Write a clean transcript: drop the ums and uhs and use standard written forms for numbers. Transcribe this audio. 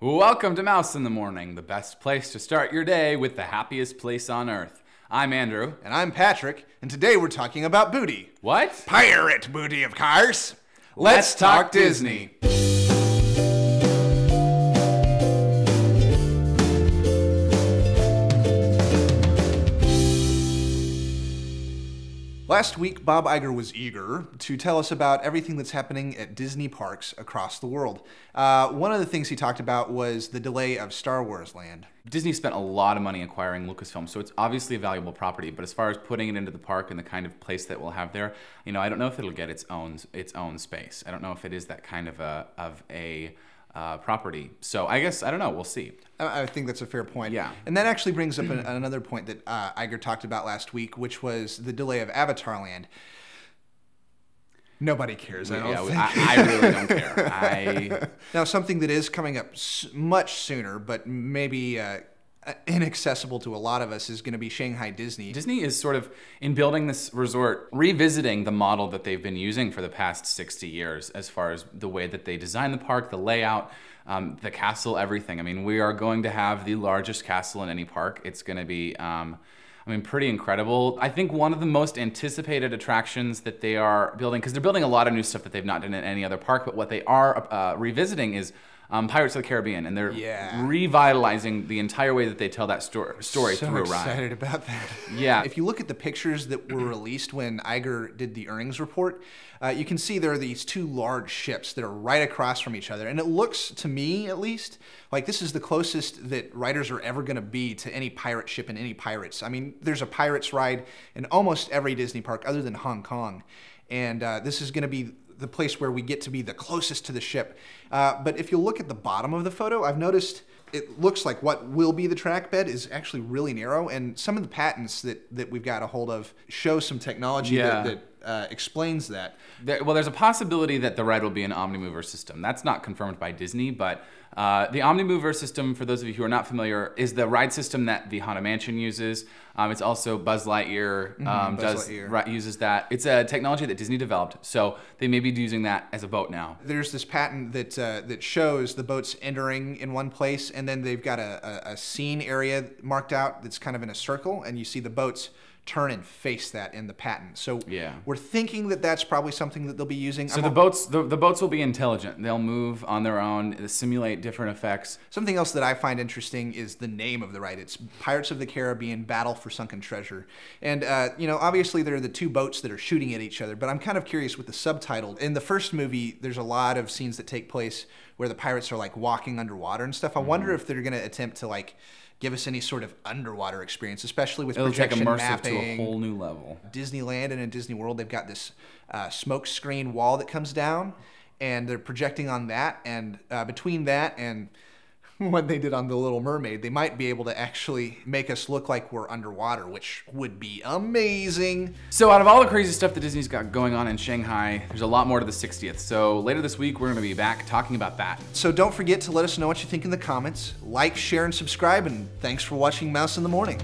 Welcome to Mouse in the Morning, the best place to start your day with the happiest place on earth. I'm Andrew. And I'm Patrick, and today we're talking about booty. What? Pirate booty, of course. Let's talk Disney. Last week, Bob Iger was eager to tell us about everything that's happening at Disney parks across the world. One of the things he talked about was the delay of Star Wars Land. Disney spent a lot of money acquiring Lucasfilm, so it's obviously a valuable property, but as far as putting it into the park and the kind of place that we'll have there, I don't know if it'll get its own space. I don't know if it is that kind of a property. So I don't know, we'll see. I think that's a fair point. Yeah. And that actually brings up another point that Iger talked about last week, which was the delay of Avatar Land. Nobody cares, I don't think. I really don't care. Now, something that is coming up much sooner, but maybe inaccessible to a lot of us, is going to be Shanghai Disney. Disney is sort of, in building this resort, revisiting the model that they've been using for the past 60 years as far as the way that they design the park, the layout, the castle, everything. I mean, we are going to have the largest castle in any park. It's going to be, pretty incredible. I think one of the most anticipated attractions that they are building, because they're building a lot of new stuff that they've not done in any other park, but what they are revisiting is Pirates of the Caribbean, and they're revitalizing the entire way that they tell that story through a ride. So excited about that. Yeah. If you look at the pictures that were released when Iger did the earnings report, you can see there are these two large ships that are right across from each other, and it looks, to me at least, like this is the closest that riders are ever going to be to any pirate ship and any pirates. I mean, there's a pirates ride in almost every Disney park other than Hong Kong, and this is going to be the place where we get to be the closest to the ship. But if you look at the bottom of the photo, I've noticed it looks like what will be the track bed is actually really narrow, and some of the patents that we've got a hold of show some technology that explains that. There's a possibility that the ride will be an Omnimover system. That's not confirmed by Disney, but the Omnimover system, for those of you who are not familiar, is the ride system that the Haunted Mansion uses. It's also Buzz Lightyear uses that. It's a technology that Disney developed, so they may be using that as a boat now. There's this patent that shows the boats entering in one place, and then they've got a scene area marked out that's kind of in a circle, and you see the boats turn and face that in the patent. So we're thinking that that's probably something that they'll be using. So the boats will be intelligent. They'll move on their own, simulate different effects. Something else that I find interesting is the name of the ride. It's Pirates of the Caribbean: Battle for Sunken Treasure. And obviously there are the two boats that are shooting at each other, but I'm kind of curious with the subtitle. In the first movie, there's a lot of scenes that take place where the pirates are like walking underwater and stuff. I wonder if they're going to attempt to give us any sort of underwater experience, especially with projection mapping. To a whole new level. Disneyland and in Disney World, they've got this smoke screen wall that comes down, and they're projecting on that. And between that and what they did on The Little Mermaid, they might be able to actually make us look like we're underwater, which would be amazing. So out of all the crazy stuff that Disney's got going on in Shanghai, there's a lot more to the 60th. So later this week, we're going to be back talking about that. So don't forget to let us know what you think in the comments. Like, share, and subscribe, and thanks for watching Mouse in the Morning.